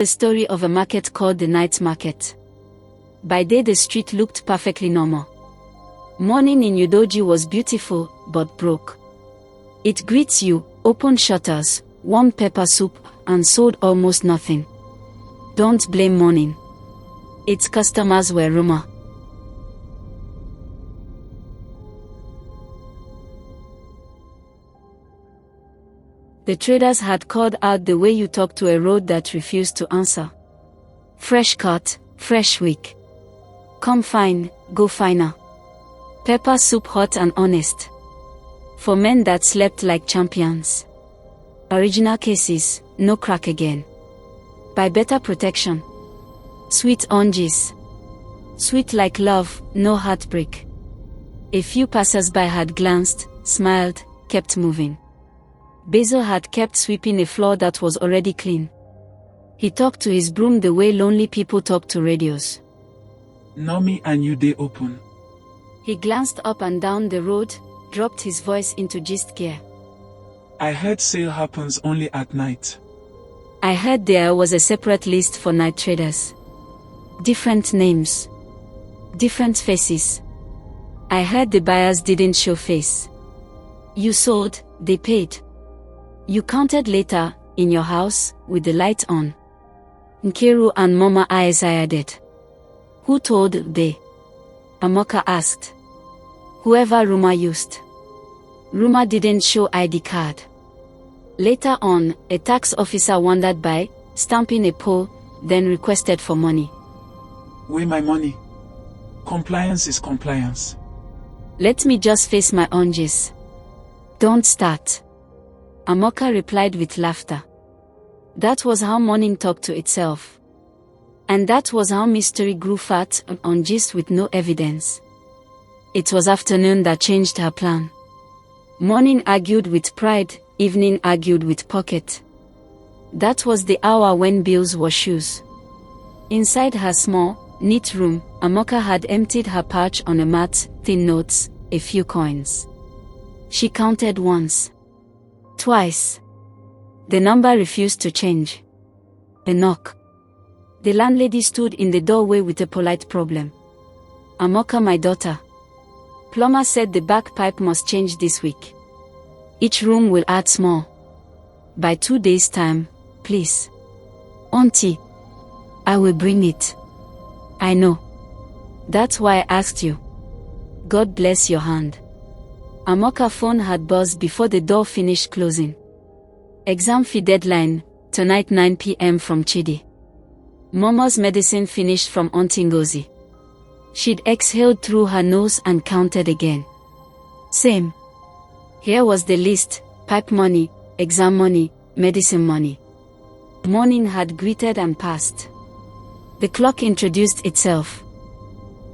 The story of a market called the night market. By day the street looked perfectly normal. Morning in Udoji was beautiful, but broke. It greets you, opened shutters, warmed pepper soup, and sold almost nothing. Don't blame morning. Its customers were rumour. The traders had called out the way you talk to a road that refused to answer. Fresh cut, fresh week. Come fine, go finer. Pepper soup hot and honest. For men that slept like champions. Original cases, no crack again. By better protection. Sweet oranges. Sweet like love, no heartbreak. A few passers-by had glanced, smiled, kept moving. Basil had kept sweeping a floor that was already clean. He talked to his broom the way lonely people talk to radios. Nomi and you dey open. He glanced up and down the road, dropped his voice into gist gear. I heard sale happens only at night. I heard there was a separate list for night traders. Different names. Different faces. I heard the buyers didn't show face. You sold, they paid. You counted later, in your house, with the light on. Nkiru and Mama Nnedi added. Who told they? Amaka asked. Whoever rumour used. Rumour didn't show ID card. Later on, a tax officer wandered by, stamping a pole, then requested for money. Where my money? Compliance is compliance. Let me just face my oranges. Don't start. Amaka replied with laughter. That was how morning talked to itself. And that was how mystery grew fat on gist with no evidence. It was afternoon that changed her plan. Morning argued with pride, evening argued with pocket. That was the hour when bills were shoes. Inside her small, neat room, Amaka had emptied her pouch on a mat, thin notes, a few coins. She counted once. Twice. The number refused to change. A knock. The landlady stood in the doorway with a polite problem. Amaka, my daughter. Plumber said the back pipe must change this week. Each room will add small. By 2 days' time, please. Auntie. I will bring it. I know. That's why I asked you. God bless your hand. Amaka's phone had buzzed before the door finished closing. Exam fee deadline, tonight 9 p.m. from Chidi. Mama's medicine finished from Auntie Ngozi. She'd exhaled through her nose and counted again. Same. Here was the list: pipe money, exam money, medicine money. Morning had greeted and passed. The clock introduced itself.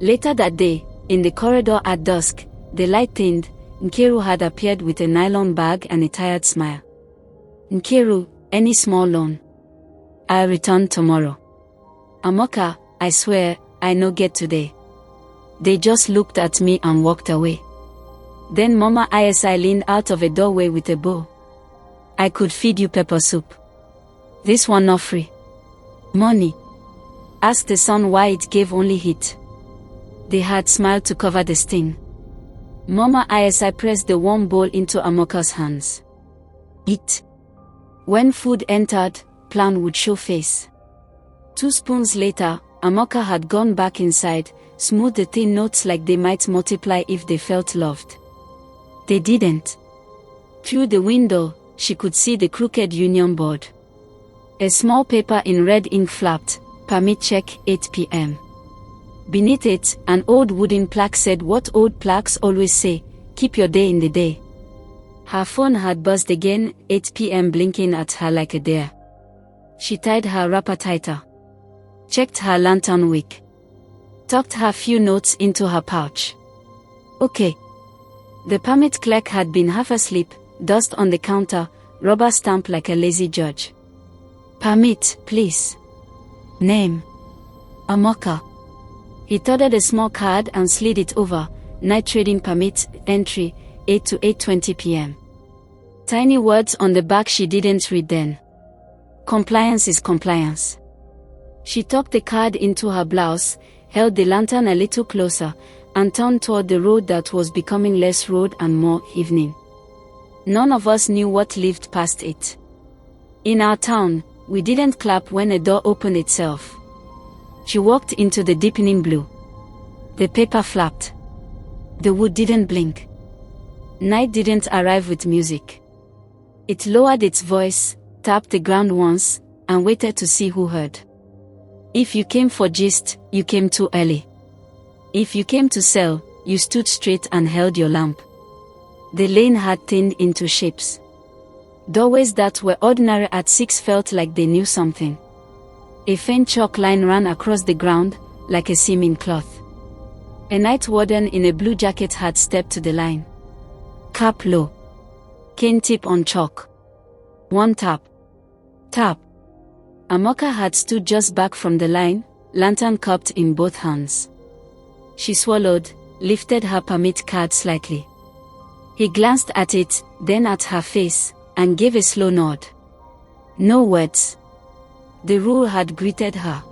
Later that day, in the corridor at dusk, the light thinned. Nkiru had appeared with a nylon bag and a tired smile. Nkiru, any small loan? I'll return tomorrow. Amaka, I swear, I no get today. They just looked at me and walked away. Then Mama Nnedi leaned out of a doorway with a bowl. I could feed you pepper soup. This one not free. Money. Asked the son why it gave only heat. They had smiled to cover the sting. Mama Nnedi pressed the warm bowl into Amaka's hands. Eat. When food entered, plan would show face. 2 spoons later, Amaka had gone back inside, smoothed the thin notes like they might multiply if they felt loved. They didn't. Through the window, she could see the crooked union board. A small paper in red ink flapped, permit check, 8 p.m. Beneath it, an old wooden plaque said what old plaques always say, keep your day in the day. Her phone had buzzed again, 8 p.m. blinking at her like a dare. She tied her wrapper tighter. Checked her lantern wick. Tucked her few notes into her pouch. Okay. The permit clerk had been half asleep, dust on the counter, rubber stamp like a lazy judge. Permit, please. Name. Amaka. He toddled a small card and slid it over. Night trading permit, entry, 8 to 8:20 p.m. Tiny words on the back she didn't read then. Compliance is compliance. She tucked the card into her blouse, held the lantern a little closer, and turned toward the road that was becoming less road and more evening. None of us knew what lived past it. In our town, we didn't clap when a door opened itself. She walked into the deepening blue. The paper flapped. The wood didn't blink. Night didn't arrive with music. It lowered its voice, tapped the ground once, and waited to see who heard. If you came for gist, you came too early. If you came to sell, you stood straight and held your lamp. The lane had thinned into shapes. Doorways that were ordinary at 6 felt like they knew something. A faint chalk line ran across the ground, like a seam in cloth. A night warden in a blue jacket had stepped to the line. Cap low. Cane tip on chalk. One tap. Tap. Amaka had stood just back from the line, lantern cupped in both hands. She swallowed, lifted her permit card slightly. He glanced at it, then at her face, and gave a slow nod. No words. The rule had greeted her.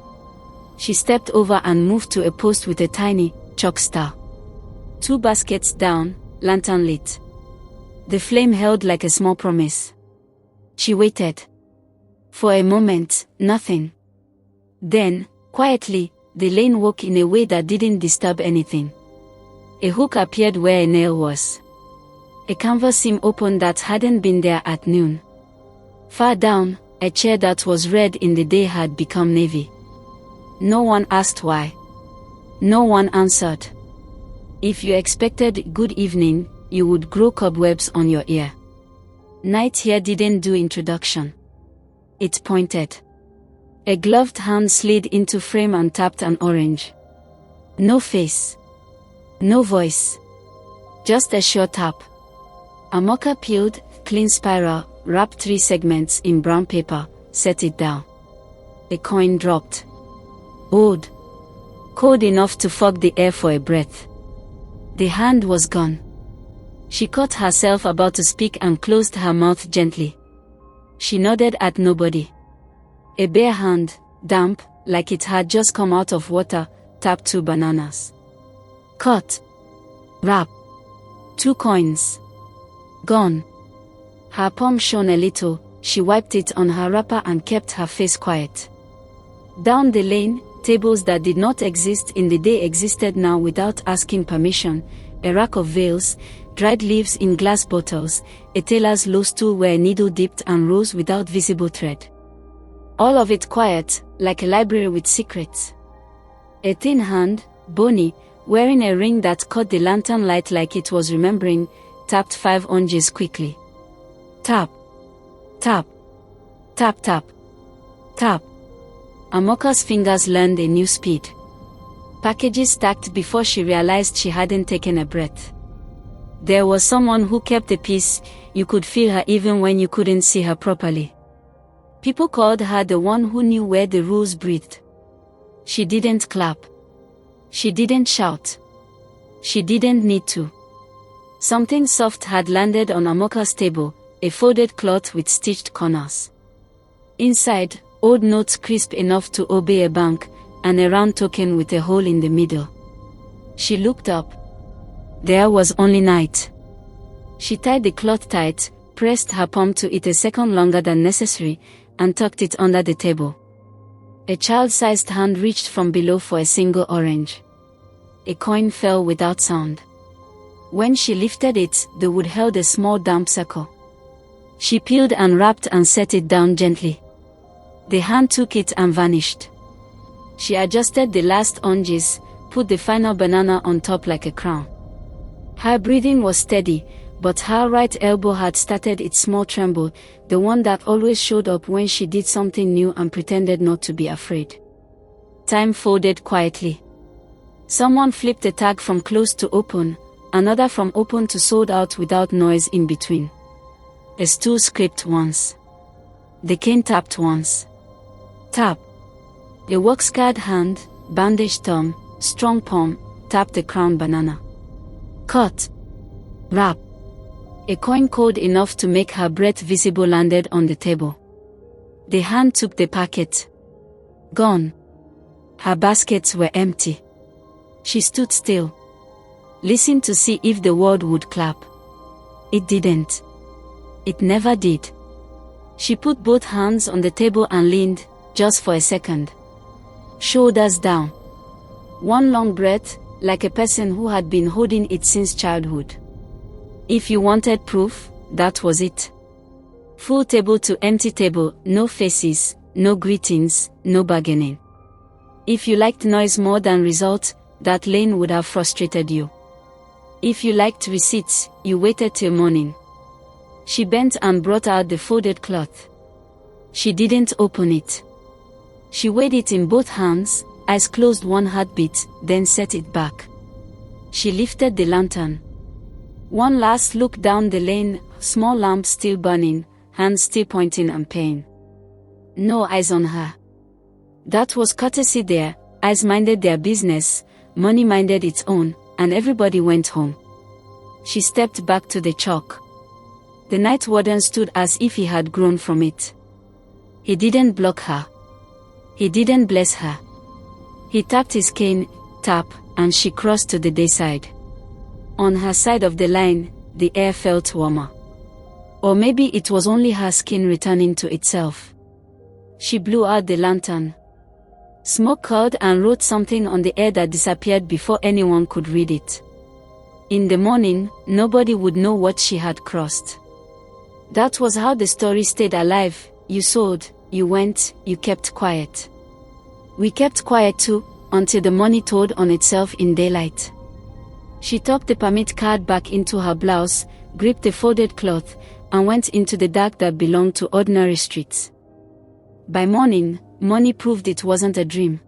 She stepped over and moved to a post with a tiny chalk star. 2 baskets down, lantern lit. The flame held like a small promise. She waited. For a moment, nothing. Then, quietly, the lane woke in a way that didn't disturb anything. A hook appeared where a nail was. A canvas seam opened that hadn't been there at noon. Far down, a chair that was red in the day had become navy. No one asked why. No one answered. If you expected good evening, you would grow cobwebs on your ear. Night here didn't do introduction. It pointed. A gloved hand slid into frame and tapped an orange. No face. No voice. Just a sure tap. Amaka peeled, clean spiral, wrapped 3 segments in brown paper, set it down. A coin dropped. Old. Cold enough to fog the air for a breath. The hand was gone. She caught herself about to speak and closed her mouth gently. She nodded at nobody. A bare hand, damp, like it had just come out of water, tapped 2 bananas. Cut. Wrap. 2 coins. Gone. Her palm shone a little, she wiped it on her wrapper and kept her face quiet. Down the lane, tables that did not exist in the day existed now without asking permission, a rack of veils, dried leaves in glass bottles, a tailor's low stool where a needle dipped and rose without visible thread. All of it quiet, like a library with secrets. A thin hand, bony, wearing a ring that caught the lantern light like it was remembering, tapped 5 oranges quickly. Tap. Tap. Tap tap. Tap. Amaka's fingers learned a new speed. Packages stacked before she realized she hadn't taken a breath. There was someone who kept the peace, you could feel her even when you couldn't see her properly. People called her the one who knew where the rules breathed. She didn't clap. She didn't shout. She didn't need to. Something soft had landed on Amaka's table, a folded cloth with stitched corners. Inside, old notes crisp enough to obey a bank, and a round token with a hole in the middle. She looked up. There was only Night. She tied the cloth tight, pressed her palm to it a second longer than necessary, and tucked it under the table. A child-sized hand reached from below for a single orange. A coin fell without sound. When she lifted it, the wood held a small damp circle. She peeled and wrapped and set it down gently. The hand took it and vanished. She adjusted the last oranges, put the final banana on top like a crown. Her breathing was steady, but her right elbow had started its small tremble, the one that always showed up when she did something new and pretended not to be afraid. Time folded quietly. Someone flipped a tag from closed to open, another from open to sold out without noise in between. A stool scraped once. The cane tapped once. Tap. A work-scarred hand, bandaged thumb, strong palm, tapped the crown banana. Cut. Wrap. A coin cold enough to make her breath visible landed on the table. The hand took the packet. Gone. Her baskets were empty. She stood still, listened to see if the world would clap. It didn't. It never did. She put both hands on the table and leaned, just for a second. Shoulders down. One long breath, like a person who had been holding it since childhood. If you wanted proof, that was it. Full table to empty table, no faces, no greetings, no bargaining. If you liked noise more than result, that lane would have frustrated you. If you liked receipts, you waited till morning. She bent and brought out the folded cloth. She didn't open it. She weighed it in both hands, eyes closed one heartbeat, then set it back. She lifted the lantern. One last look down the lane, small lamp still burning, hands still pointing and paying. No eyes on her. That was courtesy there, eyes minded their business, money minded its own, and everybody went home. She stepped back to the chalk. The Night Warden stood as if he had grown from it. He didn't block her. He didn't bless her. He tapped his cane, tap, and she crossed to the dayside. On her side of the line, the air felt warmer. Or maybe it was only her skin returning to itself. She blew out the lantern. Smoke curled and wrote something on the air that disappeared before anyone could read it. In the morning, nobody would know what she had crossed. That was how the story stayed alive. You sold, you went, you kept quiet. We kept quiet too, until the money told on itself in daylight. She tucked the permit card back into her blouse, gripped the folded cloth, and went into the dark that belonged to ordinary streets. By morning, money proved it wasn't a dream.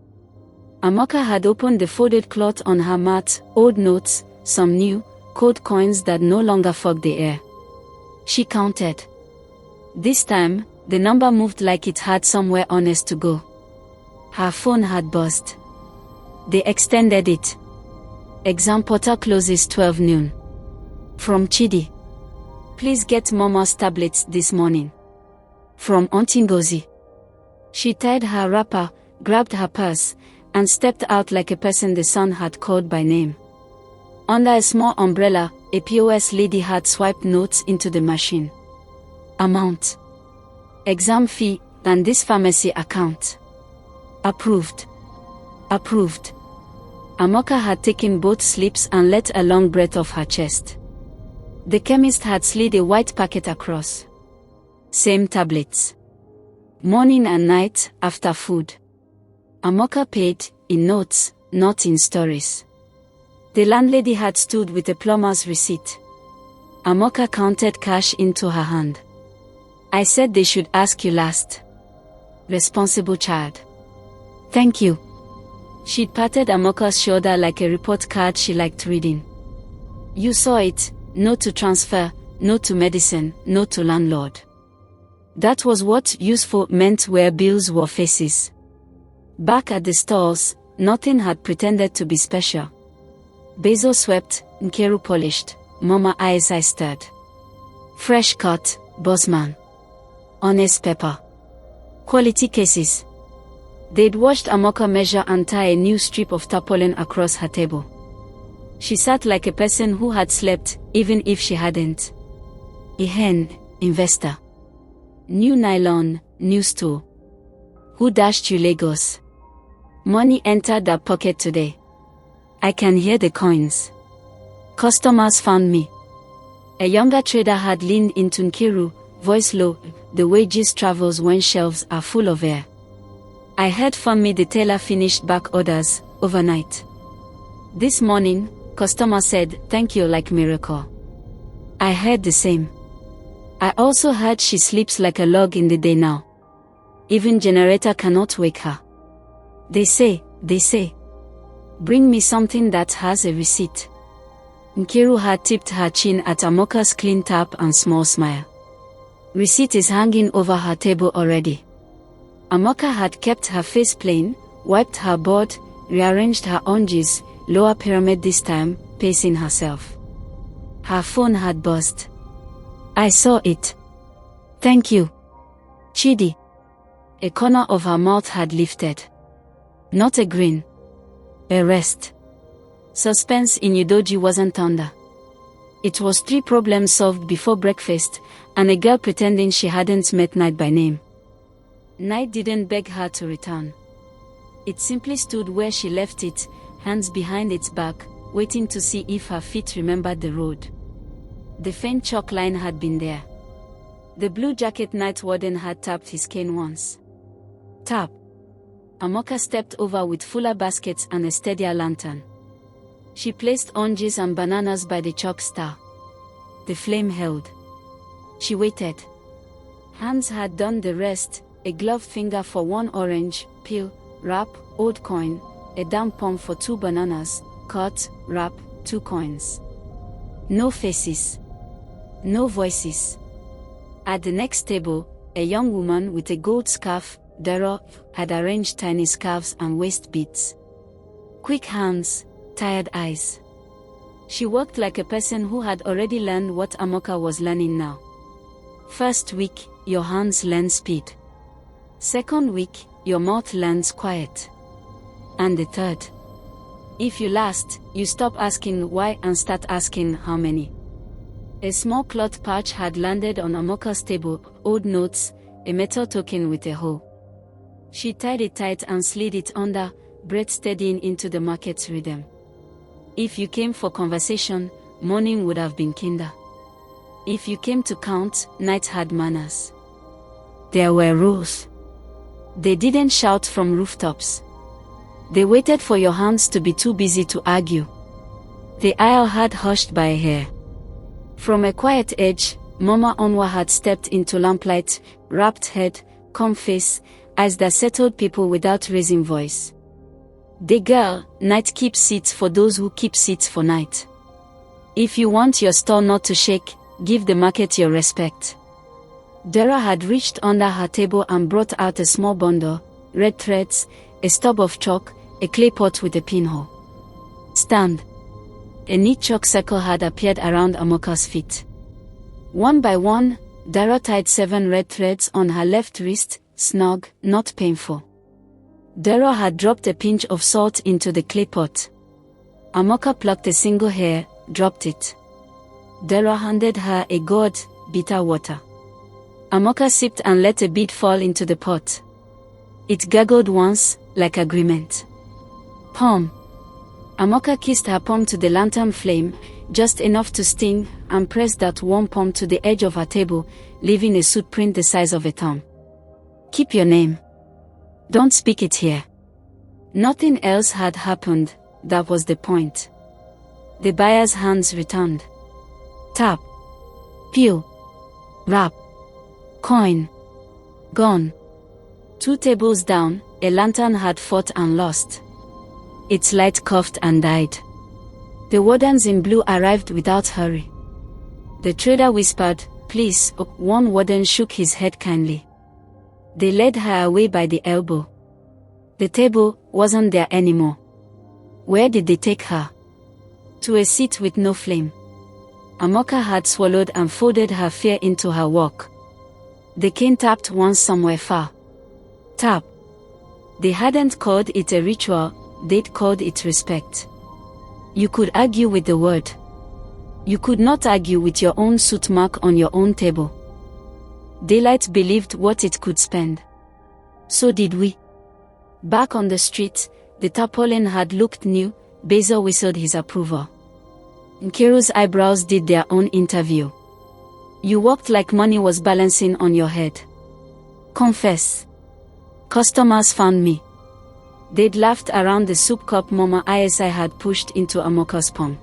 Amaka had opened the folded cloth on her mat, old notes, some new, cold coins that no longer fogged the air. She counted. This time, the number moved like it had somewhere honest to go. Her phone had buzzed. They extended it. Exam portal closes 12 noon. From Chidi. Please get Mama's tablets this morning. From Auntie Ngozi. She tied her wrapper, grabbed her purse, and stepped out like a person the sun had called by name. Under a small umbrella, a POS lady had swiped notes into the machine. Amount. Exam fee, and this pharmacy account. Approved. Approved. Amaka had taken both slips and let a long breath off her chest. The chemist had slid a white packet across. Same tablets. Morning and night, after food. Amaka paid, in notes, not in stories. The landlady had stood with a plumber's receipt. Amaka counted cash into her hand. I said they should ask you last. Responsible child. Thank you. She'd patted Amaka's shoulder like a report card she liked reading. You saw it, no to transfer, no to medicine, no to landlord. That was what useful meant where bills were faces. Back at the stalls, nothing had pretended to be special. Basil swept, Nkiru polished, Mama Isi stirred. Fresh cut, Bossman. Honest pepper. Quality cases. They'd watched Amaka measure and tie a new strip of tarpaulin across her table. She sat like a person who had slept, even if she hadn't. A hen, investor. New nylon, new stool. Who dashed you Lagos? Money entered that pocket today. I can hear the coins. Customers found me. A younger trader had leaned into Nkiru, voice low, the wages travels when shelves are full of air. I heard from me the tailor finished back orders, overnight. This morning, customer said, thank you like miracle. I heard the same. I also heard she sleeps like a log in the day now. Even generator cannot wake her. They say. Bring me something that has a receipt. Nkiru had tipped her chin at Amaka's clean tap and small smile. Receipt is hanging over her table already. Amaka had kept her face plain, wiped her board, rearranged her oranges, lower pyramid this time, pacing herself. Her phone had buzzed. I saw it. Thank you. Chidi. A corner of her mouth had lifted. Not a grin. A rest. Suspense in Udoji wasn't thunder. It was 3 problems solved before breakfast, and a girl pretending she hadn't met Night by name. Night didn't beg her to return. It simply stood where she left it, hands behind its back, waiting to see if her feet remembered the road. The faint chalk line had been there. The blue jacket Night Warden had tapped his cane once. Tap. Amaka stepped over with fuller baskets and a steadier lantern. She placed oranges and bananas by the chalk star. The flame held. She waited. Hands had done the rest, a gloved finger for 1 orange, peel, wrap, old coin, a damp palm for 2 bananas, cut, wrap, 2 coins. No faces. No voices. At the next table, a young woman with a gold scarf, Dero, had arranged tiny scarves and waist beads. Quick hands, tired eyes. She worked like a person who had already learned what Amaka was learning now. First week, your hands learn speed. Second week, your mouth learns quiet. And the third. If you last, you stop asking why and start asking how many. A small cloth pouch had landed on Amaka's table, old notes, a metal token with a hole. She tied it tight and slid it under, breath steadying into the market's rhythm. If you came for conversation, morning would have been kinder. If you came to count, night had manners. There were rules. They didn't shout from rooftops. They waited for your hands to be too busy to argue. The aisle had hushed by a hair. From a quiet edge, Mama Onwa had stepped into lamplight, wrapped head, calm face, eyes that settled people without raising voice. The girl, Night keeps seats for those who keep seats for Night. If you want your store not to shake, give the market your respect. Dara had reached under her table and brought out a small bundle, red threads, a stub of chalk, a clay pot with a pinhole. Stand. A neat chalk circle had appeared around Amaka's feet. One by one, Dara tied 7 red threads on her left wrist, snug, not painful. Dara had dropped a pinch of salt into the clay pot. Amaka plucked a single hair, dropped it. Dara handed her a gourd, bitter water. Amaka sipped and let a bead fall into the pot. It gurgled once, like agreement. Palm. Amaka kissed her palm to the lantern flame, just enough to sting, and pressed that warm palm to the edge of her table, leaving a soot print the size of a thumb. Keep your name. Don't speak it here. Nothing else had happened, that was the point. The buyer's hands returned. Tap. Peel. Wrap. Coin. Gone. 2 tables down, a lantern had fought and lost. Its light coughed and died. The wardens in blue arrived without hurry. The trader whispered, "Please," one warden shook his head kindly. They led her away by the elbow. The table wasn't there anymore. Where did they take her? To a seat with no flame. Amaka had swallowed and folded her fear into her walk. The cane tapped once somewhere far. Tap. They hadn't called it a ritual, they'd called it respect. You could argue with the word. You could not argue with your own soot mark on your own table. Daylight believed what it could spend. So did we. Back on the street, the tarpaulin had looked new. Basil whistled his approval. Nkiru's eyebrows did their own interview. You walked like money was balancing on your head. Confess. Customers found me. They'd laughed around the soup cup Mama Nnedi had pushed into Amaka's palm.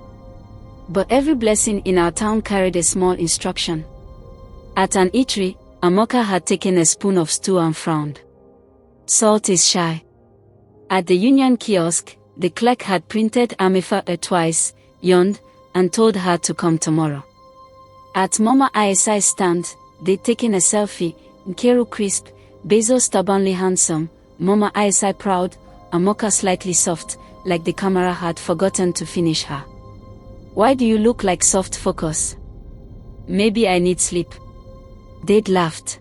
But every blessing in our town carried a small instruction. At an eatery, Amaka had taken a spoon of stew and frowned. Salt is shy. At the union kiosk, the clerk had printed Amefa twice, yawned, and told her to come tomorrow. At Mama Nnedi's stand, they'd taken a selfie, Nkiru crisp, Basil stubbornly handsome, Mama Nnedi proud, Amaka slightly soft, like the camera had forgotten to finish her. Why do you look like soft focus? Maybe I need sleep. They'd laughed.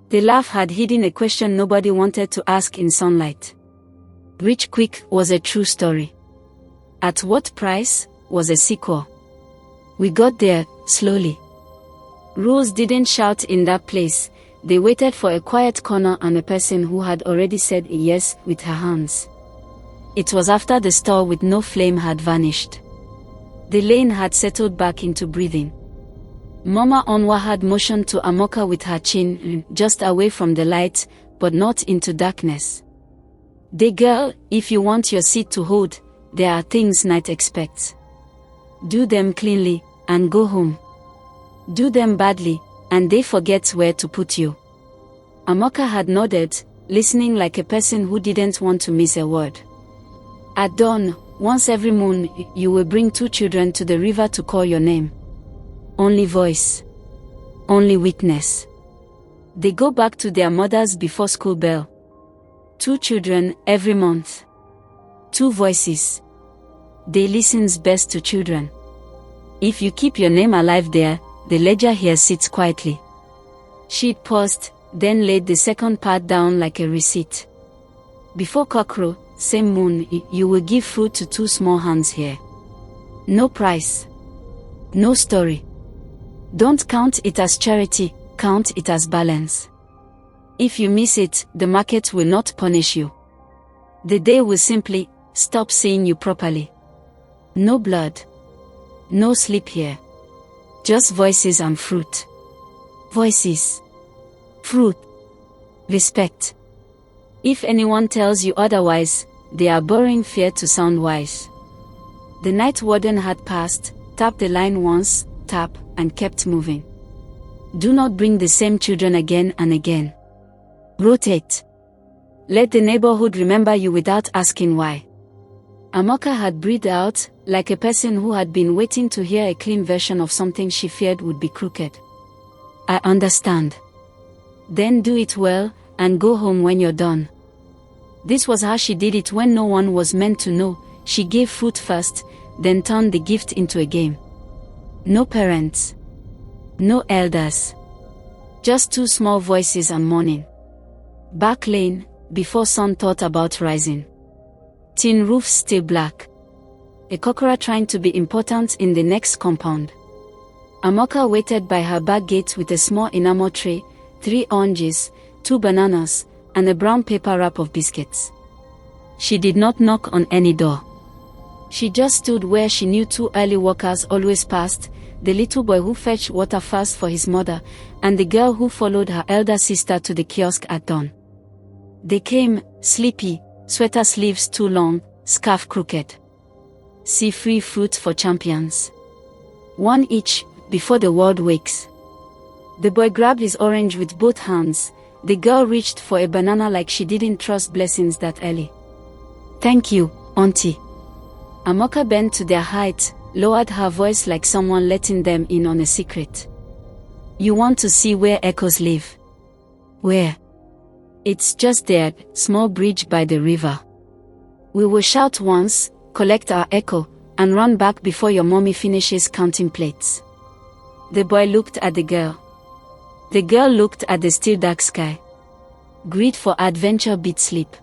The laugh had hidden a question nobody wanted to ask in sunlight. Rich Quick was a true story. At What Price was a sequel. We got there, slowly. Rules didn't shout in that place, they waited for a quiet corner and a person who had already said a yes with her hands. It was after the store with no flame had vanished. The lane had settled back into breathing. Mama Onwa had motioned to Amaka with her chin, just away from the light, but not into darkness. "The girl, if you want your seat to hold, there are things Night expects. Do them cleanly, and go home. Do them badly, and they forget where to put you." Amaka had nodded, listening like a person who didn't want to miss a word. "At dawn, once every moon, you will bring 2 children to the river to call your name. Only voice. Only witness. They go back to their mothers before school bell. 2 children every month. 2 voices. They listens best to children. If you keep your name alive there, the ledger here sits quietly." She'd paused, then laid the second part down like a receipt. "Before cockcrow, same moon, you will give food to 2 small hands here. No price. No story. Don't count it as charity, count it as balance. If you miss it, the market will not punish you. The day will simply stop seeing you properly. No blood. No sleep here. Just voices and fruit. Voices. Fruit. Respect. If anyone tells you otherwise, they are borrowing fear to sound wise." The Night Warden had passed, tapped the line once, tap, and kept moving. "Do not bring the same children again and again. Rotate. Let the neighborhood remember you without asking why." Amaka had breathed out, like a person who had been waiting to hear a clean version of something she feared would be crooked. "I understand. Then do it well, and go home when you're done." This was how she did it when no one was meant to know. She gave food first, then turned the gift into a game. No parents. No elders. Just 2 small voices and mourning. Back lane, before sun thought about rising. Tin roofs still black. A cockroach trying to be important in the next compound. Amaka waited by her back gate with a small enamel tray, 3 oranges, 2 bananas, and a brown paper wrap of biscuits. She did not knock on any door. She just stood where she knew 2 early walkers always passed, the little boy who fetched water fast for his mother, and the girl who followed her elder sister to the kiosk at dawn. They came, sleepy, sweater sleeves too long, scarf crooked. "See free fruit for champions. 1 each, before the world wakes." The boy grabbed his orange with both hands. The girl reached for a banana like she didn't trust blessings that early. "Thank you, auntie." Amaka bent to their height, lowered her voice like someone letting them in on a secret. "You want to see where echoes live?" "Where?" "It's just there, small bridge by the river. We will shout once, collect our echo, and run back before your mommy finishes counting plates." The boy looked at the girl. The girl looked at the still dark sky. Greed for adventure beat sleep.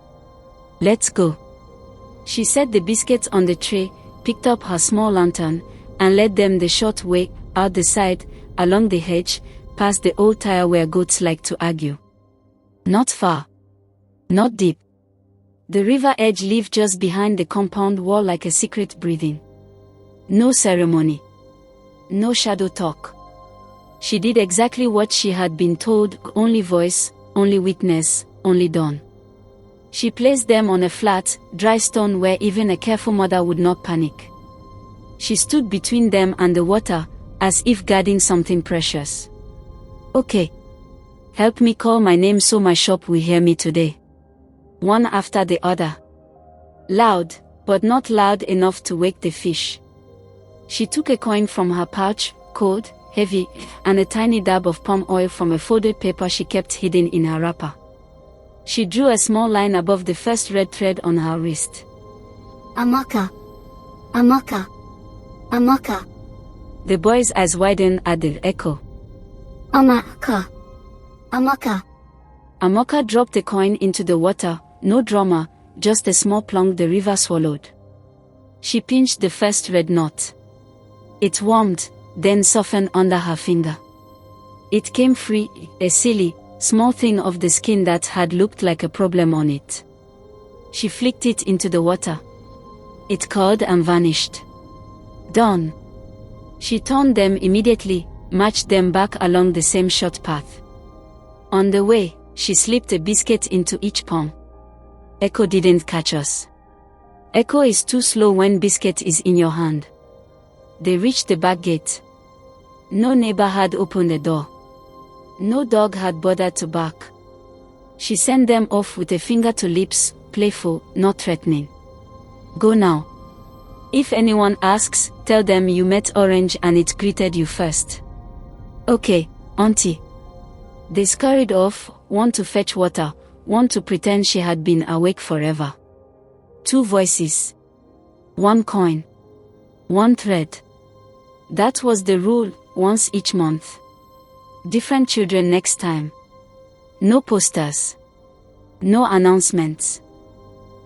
"Let's go." She set the biscuits on the tray, picked up her small lantern, and led them the short way, out the side, along the hedge, past the old tire where goats like to argue. Not far. Not deep. The river edge lived just behind the compound wall like a secret breathing. No ceremony. No shadow talk. She did exactly what she had been told, only voice, only witness, only dawn. She placed them on a flat, dry stone where even a careful mother would not panic. She stood between them and the water, as if guarding something precious. "Okay. Help me call my name so my shop will hear me today." One after the other. Loud, but not loud enough to wake the fish. She took a coin from her pouch, cold, heavy, and a tiny dab of palm oil from a folded paper she kept hidden in her wrapper. She drew a small line above the first red thread on her wrist. "Amaka. Amaka. Amaka." The boy's eyes widened at the echo. Amaka. Amaka. Amaka dropped the coin into the water, no drama, just a small plunk the river swallowed. She pinched the first red knot. It warmed, then softened under her finger. It came free, a silly, small thing of the skin that had looked like a problem on it. She flicked it into the water. It curled and vanished. Done. She turned them immediately, marched them back along the same short path. On the way, she slipped a biscuit into each palm. Echo didn't catch us. Echo is too slow when biscuit is in your hand. They reached the back gate. No neighbor had opened the door. No dog had bothered to bark. She sent them off with a finger to lips, playful, not threatening. Go now. If anyone asks, tell them you met Orange and it greeted you first. Okay, auntie. They scurried off, one to fetch water, one to pretend she had been awake forever. 2 voices. 1 coin. 1 thread. That was the rule, once each month. Different children next time. No posters. No announcements.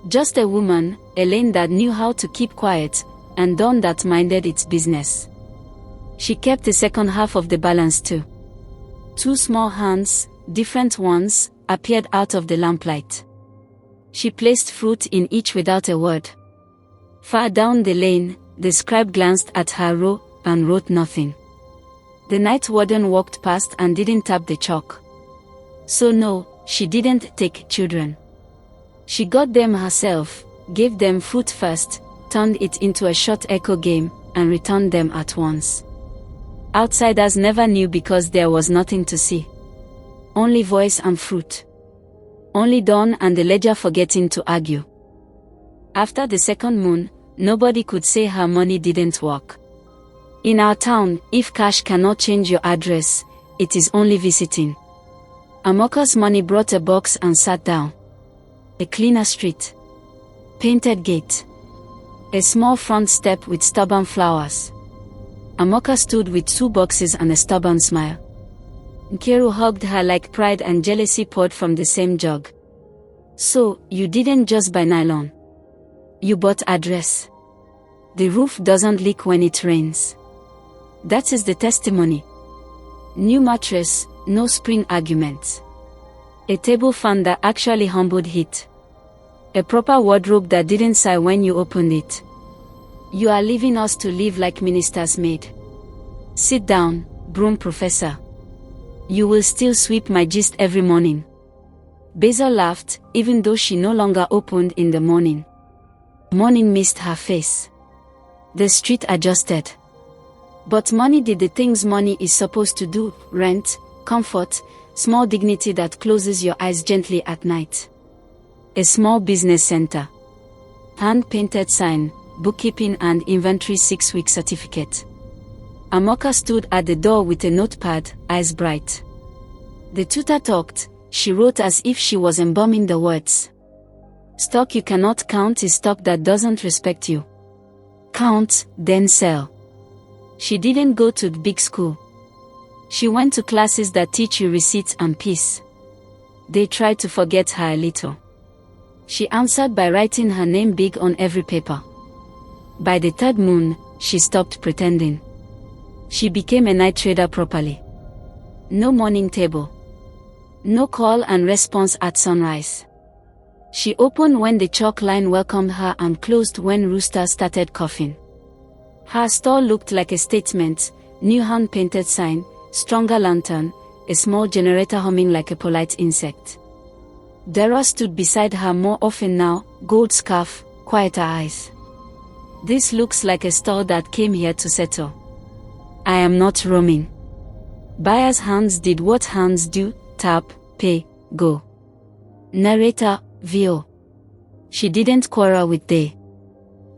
Just a woman, Elaine, that knew how to keep quiet, and Dawn that minded its business. She kept the second half of the balance too. 2 small hands, different ones, appeared out of the lamplight. She placed fruit in each without a word. Far down the lane, the scribe glanced at her row and wrote nothing. The Night Warden walked past and didn't tap the chalk. So no, she didn't take children. She got them herself, gave them fruit first, turned it into a short echo game, and returned them at once. Outsiders never knew because there was nothing to see. Only voice and fruit. Only Dawn and the ledger forgetting to argue. After the second moon, nobody could say her money didn't work. In our town, if cash cannot change your address, it is only visiting. Amaka's money brought a box and sat down. A cleaner street. Painted gate. A small front step with stubborn flowers. Amaka stood with 2 boxes and a stubborn smile. Nkiru hugged her like pride and jealousy poured from the same jug. So, you didn't just buy nylon. You bought address. The roof doesn't leak when it rains. That is the testimony. New mattress, no spring arguments. A table fan that actually humbled heat. A proper wardrobe that didn't sigh when you opened it. You are leaving us to live like minister's maid. Sit down, broom professor. You will still sweep my gist every morning. Basil laughed, even though she no longer opened in the morning. Morning missed her face. The street adjusted. But money did the things money is supposed to do: rent, comfort, small dignity that closes your eyes gently at night. A small business center. Hand-painted sign, bookkeeping and inventory 6-week certificate. Amaka stood at the door with a notepad, eyes bright. The tutor talked, she wrote as if she was embalming the words. Stock you cannot count is stock that doesn't respect you. Count, then sell. She didn't go to the big school. She went to classes that teach you receipts and peace. They tried to forget her a little. She answered by writing her name big on every paper. By the 3rd moon, she stopped pretending. She became a night trader properly. No morning table. No call and response at sunrise. She opened when the chalk line welcomed her and closed when Rooster started coughing. Her store looked like a statement: new hand-painted sign, stronger lantern, a small generator humming like a polite insect. Dara stood beside her more often now, gold scarf, quieter eyes. This looks like a store that came here to settle. I am not roaming. Buyer's hands did what hands do: tap, pay, go. Narrator, VO. She didn't quarrel with day.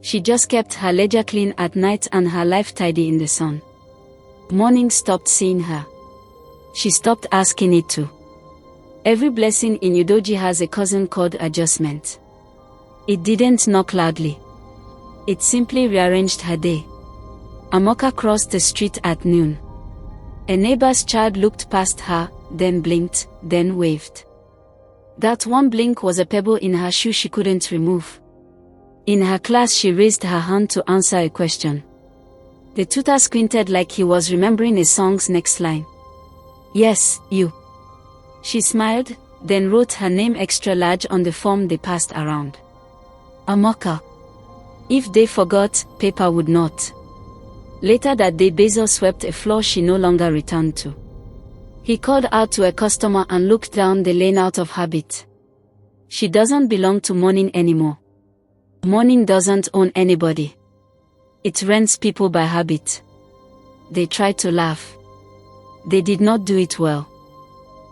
She just kept her ledger clean at night and her life tidy in the sun. Morning stopped seeing her. She stopped asking it to. Every blessing in Udoji has a cousin called adjustment. It didn't knock loudly. It simply rearranged her day. Amaka crossed the street at noon. A neighbor's child looked past her, then blinked, then waved. That one blink was a pebble in her shoe she couldn't remove. In her class she raised her hand to answer a question. The tutor squinted like he was remembering a song's next line. Yes, you. She smiled, then wrote her name extra large on the form they passed around. Amaka. If they forgot, paper would not. Later that day Basil swept a floor she no longer returned to. He called out to a customer and looked down the lane out of habit. She doesn't belong to morning anymore. Morning doesn't own anybody. It rents people by habit. They tried to laugh. They did not do it well.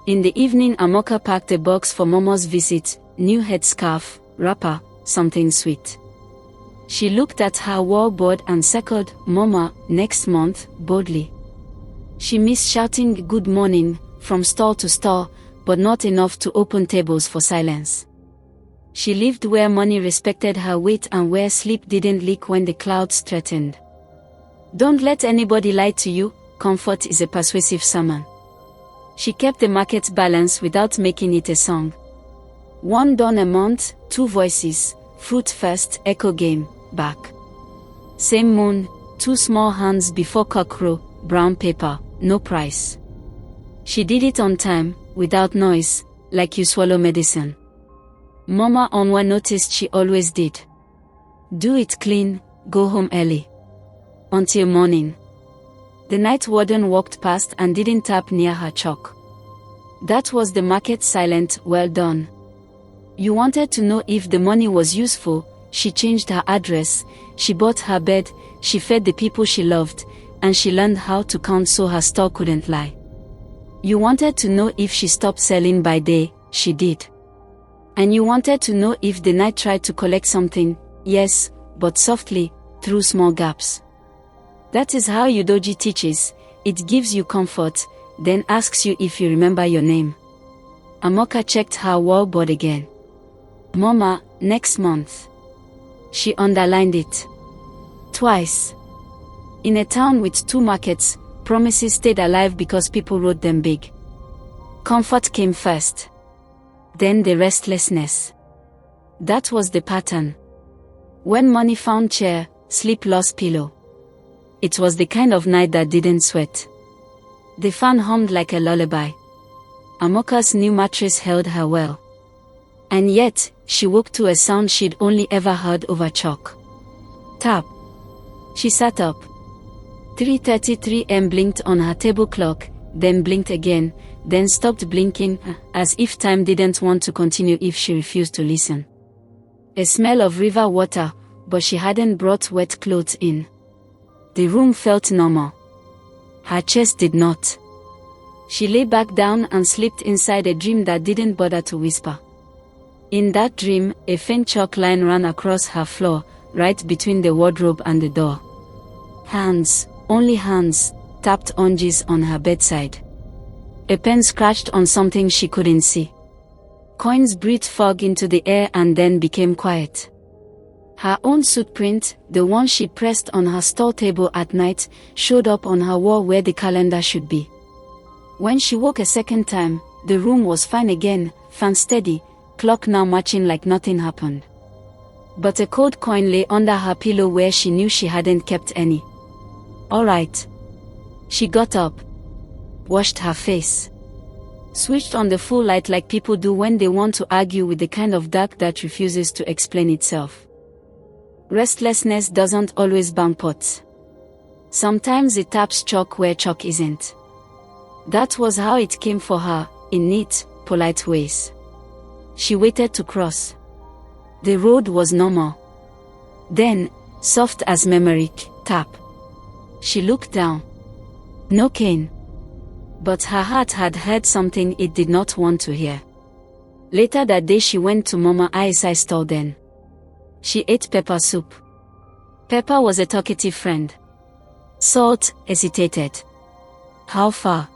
In the evening Amaka packed a box for Momo's visit, new headscarf, wrapper, something sweet. She looked at her wallboard and circled, Mama, next month, boldly. She missed shouting good morning, from stall to stall, but not enough to open tables for silence. She lived where money respected her weight and where sleep didn't leak when the clouds threatened. Don't let anybody lie to you, comfort is a persuasive sermon. She kept the market balance without making it a song. $1 a month, 2 voices, fruit first, echo game, back. Same moon, 2 small hands before cockcrow, brown paper, no price. She did it on time, without noise, like you swallow medicine. Mama Onwa noticed she always did. Do it clean, go home early. Until morning. The night warden walked past and didn't tap near her chalk. That was the market silent, well done. You wanted to know if the money was useful, she changed her address, she bought her bed, she fed the people she loved, and she learned how to count so her store couldn't lie. You wanted to know if she stopped selling by day, she did. And you wanted to know if the night tried to collect something, yes, but softly, through small gaps. That is how Udoji teaches, it gives you comfort, then asks you if you remember your name. Amaka checked her wallboard again. Mama, next month. She underlined it. Twice. In a town with 2 markets, promises stayed alive because people wrote them big. Comfort came first. Then the restlessness. That was the pattern. When money found chair, sleep lost pillow. It was the kind of night that didn't sweat. The fan hummed like a lullaby. Amaka's new mattress held her well. And yet, she woke to a sound she'd only ever heard over chalk. Tap. She sat up. 3:33 am blinked on her table clock, then blinked again, then stopped blinking, as if time didn't want to continue if she refused to listen. A smell of river water, but she hadn't brought wet clothes in. The room felt normal. Her chest did not. She lay back down and slipped inside a dream that didn't bother to whisper. In that dream, a faint chalk line ran across her floor, right between the wardrobe and the door. Hands, only hands, tapped unges on her bedside. A pen scratched on something she couldn't see. Coins breathed fog into the air and then became quiet. Her own footprint, the one she pressed on her stall table at night, showed up on her wall where the calendar should be. When she woke a second time, the room was fine again, fan steady, clock now matching like nothing happened. But a cold coin lay under her pillow where she knew she hadn't kept any. All right. She got up, washed her face, switched on the full light like people do when they want to argue with the kind of dark that refuses to explain itself. Restlessness doesn't always bang pots. Sometimes it taps chalk where chalk isn't. That was how it came for her, in neat, polite ways. She waited to cross. The road was normal. Then, soft as memory, tap. She looked down. No cane. But her heart had heard something it did not want to hear. Later that day she went to Mama Nnedi's stall then. She ate pepper soup. Pepper was a talkative friend. Salt hesitated. How far?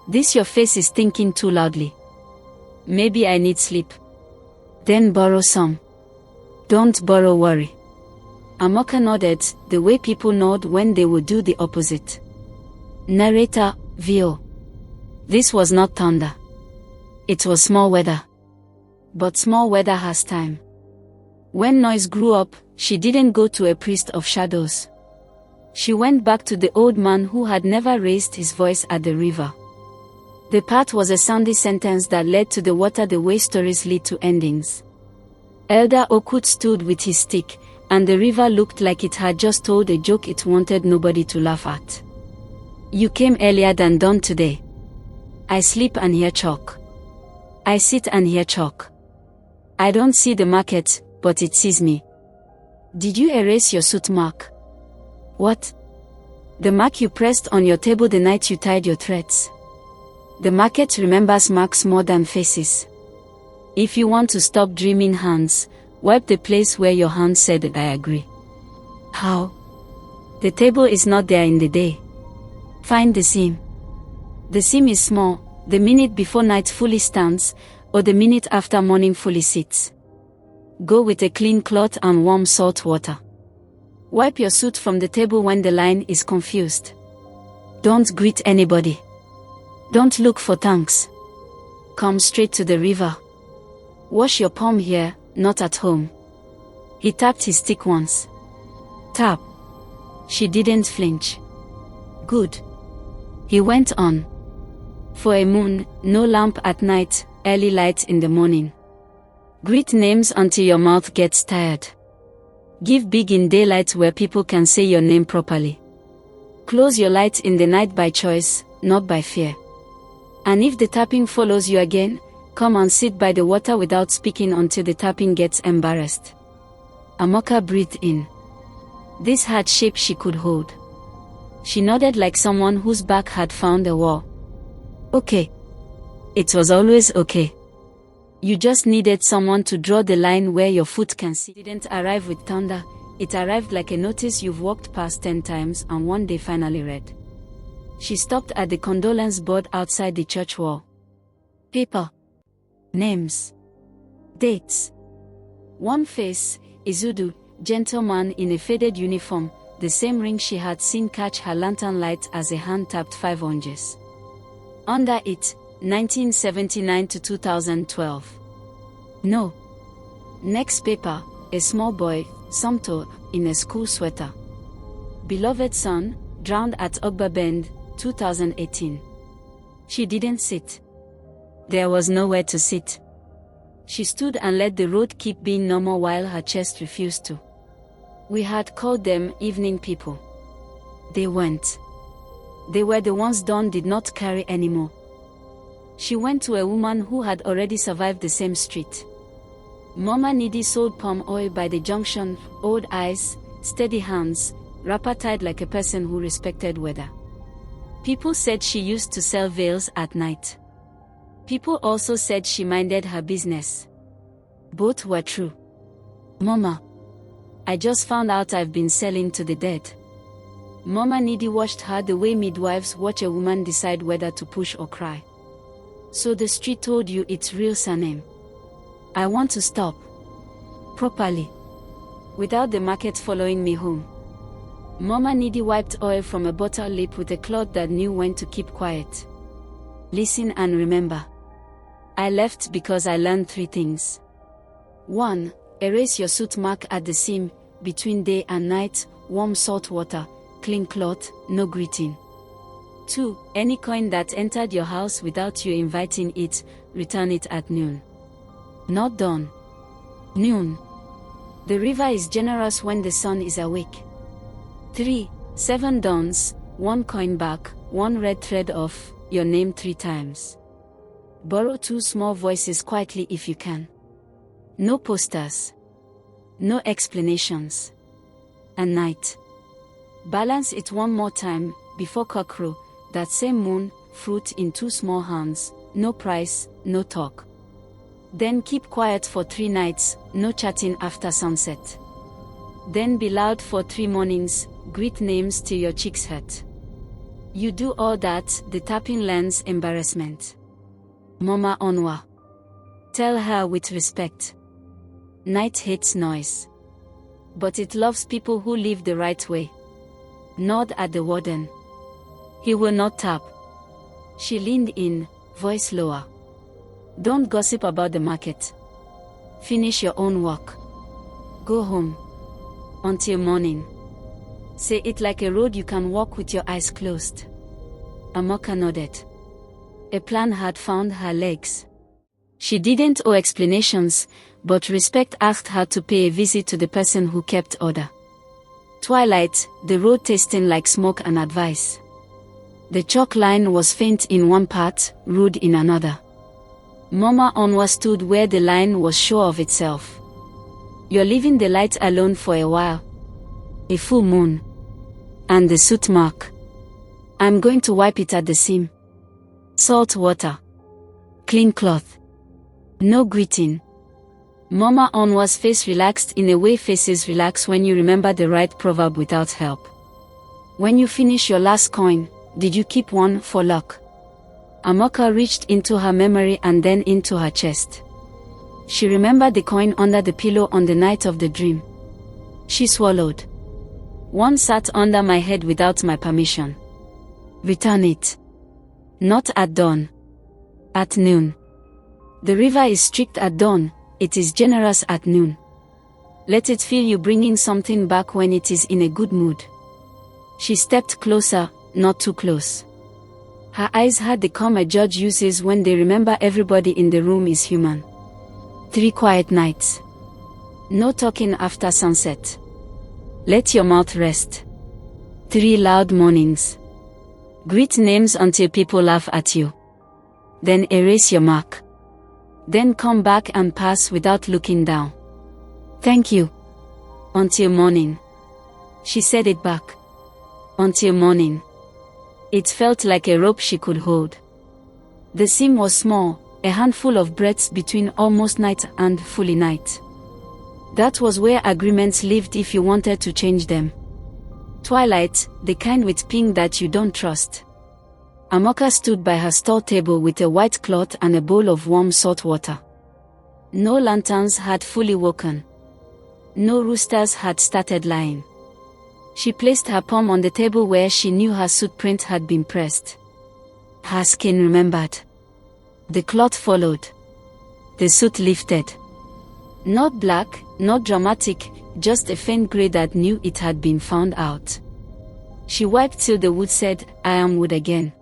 This your face is thinking too loudly. Maybe I need sleep. Then borrow some. Don't borrow worry. Amaka nodded, the way people nod when they would do the opposite. Narrator, VO. This was not thunder. It was small weather. But small weather has time. When Noise grew up, she didn't go to a priest of shadows. She went back to the old man who had never raised his voice at the river. The path was a soundy sentence that led to the water the way stories lead to endings. Elder Okut stood with his stick, and the river looked like it had just told a joke it wanted nobody to laugh at. You came earlier than dawn today. I sleep and hear chalk. I sit and hear chalk. I don't see the market, but it sees me. Did you erase your soot mark? What? The mark you pressed on your table the night you tied your threads. The market remembers marks more than faces. If you want to stop dreaming hands, wipe the place where your hand said I agree. How? The table is not there in the day. Find the seam. The seam is small, the minute before night fully stands, or the minute after morning fully sits. Go with a clean cloth and warm salt water. Wipe your soot from the table when the line is confused. Don't greet anybody. Don't look for thanks. Come straight to the river. Wash your palm here, not at home. He tapped his stick once. Tap. She didn't flinch. Good. He went on. For a moon, no lamp at night, early light in the morning. Greet names until your mouth gets tired. Give big in daylight where people can say your name properly. Close your light in the night by choice, not by fear. And if the tapping follows you again, come and sit by the water without speaking until the tapping gets embarrassed. Amaka breathed in. This had shape she could hold. She nodded like someone whose back had found a wall. Okay. It was always okay. You just needed someone to draw the line where your foot can see. It didn't arrive with thunder, it arrived like a notice you've walked past 10 times and one day finally read. She stopped at the condolence board outside the church wall. Paper. Names. Dates. One face, Izudu, gentleman in a faded uniform, the same ring she had seen catch her lantern light as a hand tapped 5 oranges. Under it, 1979 to 2012. No. Next paper, a small boy, Sumto, in a school sweater. Beloved son, drowned at Ogba Bend, 2018. She didn't sit. There was nowhere to sit. She stood and let the road keep being normal while her chest refused to. We had called them evening people. They weren't. They were the ones dawn did not carry anymore. She went to a woman who had already survived the same street. Mama Nnedi sold palm oil by the junction, old eyes, steady hands, wrapper tied like a person who respected weather. People said she used to sell veils at night. People also said she minded her business. Both were true. Mama. I just found out I've been selling to the dead. Mama Nnedi watched her the way midwives watch a woman decide whether to push or cry. So the street told you its real surname. I want to stop. Properly. Without the market following me home. Mama Nnedi wiped oil from a bottle lip with a cloth that knew when to keep quiet. Listen and remember. I left because I learned 3 things. 1. Erase your soot mark at the seam, between day and night, warm salt water, clean cloth, no greeting. 2. Any coin that entered your house without you inviting it, return it at noon. Not dawn. Noon. The river is generous when the sun is awake. 3. 7 dawns, 1 coin back, 1 red thread off, your name 3 times. Borrow 2 small voices quietly if you can. No posters. No explanations. And night. Balance it 1 more time, before cockcrow, that same moon, fruit in 2 small hands, no price, no talk. Then keep quiet for 3 nights, no chatting after sunset. Then be loud for 3 mornings, greet names till your cheeks hurt. You do all that, the tapping learns embarrassment. Mama Onwa. Tell her with respect. Night hates noise. But it loves people who live the right way. Nod at the warden. He will not tap. She leaned in, voice lower. Don't gossip about the market. Finish your own work. Go home. Until morning. Say it like a road you can walk with your eyes closed. Amaka nodded. A plan had found her legs. She didn't owe explanations, but respect asked her to pay a visit to the person who kept order. Twilight, the road tasting like smoke and advice. The chalk line was faint in one part, rude in another. Mama Onwa stood where the line was sure of itself. You're leaving the light alone for a while. A full moon. And the soot mark. I'm going to wipe it at the seam. Salt water. Clean cloth. No greeting. Mama Onwa's face relaxed in a way faces relax when you remember the right proverb without help. When you finish your last coin, did you keep one for luck? Amaka reached into her memory and then into her chest. She remembered the coin under the pillow on the night of the dream. She swallowed. One sat under my head without my permission. Return it. Not at dawn. At noon. The river is strict at dawn, it is generous at noon. Let it feel you bringing something back when it is in a good mood. She stepped closer, not too close. Her eyes had the calm a judge uses when they remember everybody in the room is human. 3 quiet nights. No talking after sunset. Let your mouth rest. 3 loud mornings. Greet names until people laugh at you. Then erase your mark. Then come back and pass without looking down. Thank you. Until morning. She said it back. Until morning. It felt like a rope she could hold. The seam was small, a handful of breaths between almost night and fully night. That was where agreements lived if you wanted to change them. Twilight, the kind with pink that you don't trust. Amaka stood by her store table with a white cloth and a bowl of warm salt water. No lanterns had fully woken. No roosters had started lying. She placed her palm on the table where she knew her soot print had been pressed. Her skin remembered. The cloth followed. The soot lifted. Not black, not dramatic, just a faint gray that knew it had been found out. She wiped till the wood said, I am wood again.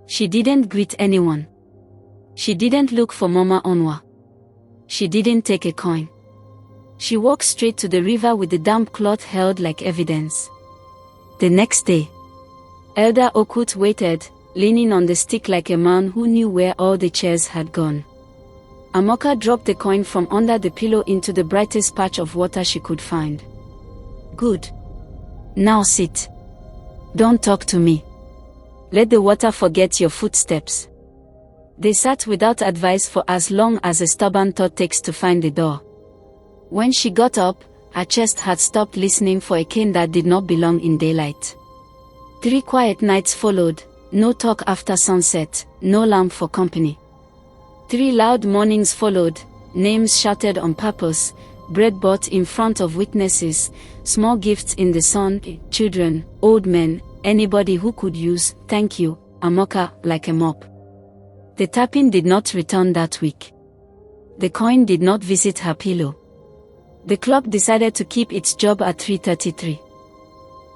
She didn't greet anyone. She didn't look for Mama Onwa. She didn't take a coin. She walked straight to the river with the damp cloth held like evidence. The next day, Elder Okut waited, leaning on the stick like a man who knew where all the chairs had gone. Amaka dropped the coin from under the pillow into the brightest patch of water she could find. Good. Now sit. Don't talk to me. Let the water forget your footsteps. They sat without advice for as long as a stubborn thought takes to find the door. When she got up, her chest had stopped listening for a cane that did not belong in daylight. 3 quiet nights followed, no talk after sunset, no lamp for company. 3 loud mornings followed, names shouted on purpose, bread bought in front of witnesses, small gifts in the sun, children, old men, anybody who could use, thank you, Amaka, like a mop. The tapping did not return that week. The coin did not visit her pillow. The clock decided to keep its job at 3:33.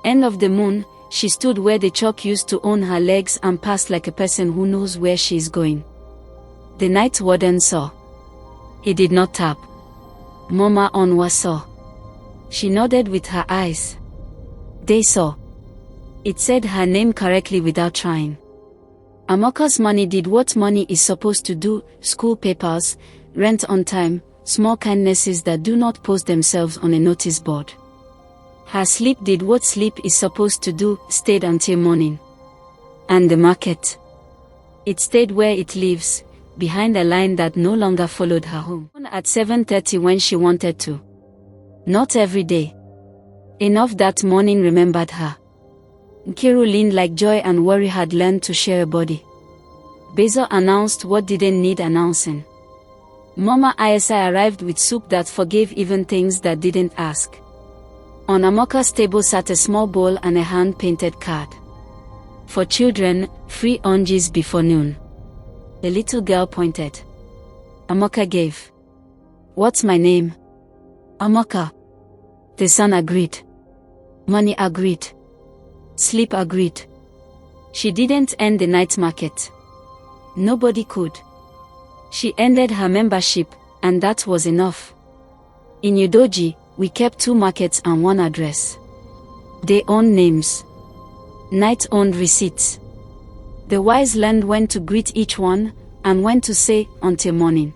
End of the moon, she stood where the chalk used to own her legs and passed like a person who knows where she is going. The Night Warden saw. He did not tap. Mama Onwa saw. She nodded with her eyes. They saw. It said her name correctly without trying. Amaka's money did what money is supposed to do, school papers, rent on time, small kindnesses that do not post themselves on a notice board. Her sleep did what sleep is supposed to do, stayed until morning. And the market. It stayed where it lives, behind a line that no longer followed her home. At 7:30 when she wanted to. Not every day. Enough that morning remembered her. Nkiru leaned like joy and worry had learned to share a body. Basil announced what didn't need announcing. Mama Isi arrived with soup that forgave even things that didn't ask. On Amaka's table sat a small bowl and a hand-painted card. For children, free oranges before noon. The little girl pointed. Amaka gave. What's my name? Amaka. The sun agreed. Money agreed. Sleep agreed. She didn't end the night market. Nobody could. She ended her membership, and that was enough. In Udoji, we kept 2 markets and 1 address. They owned names. Night owned receipts. The wise learned when to greet each one, and when to say, until morning.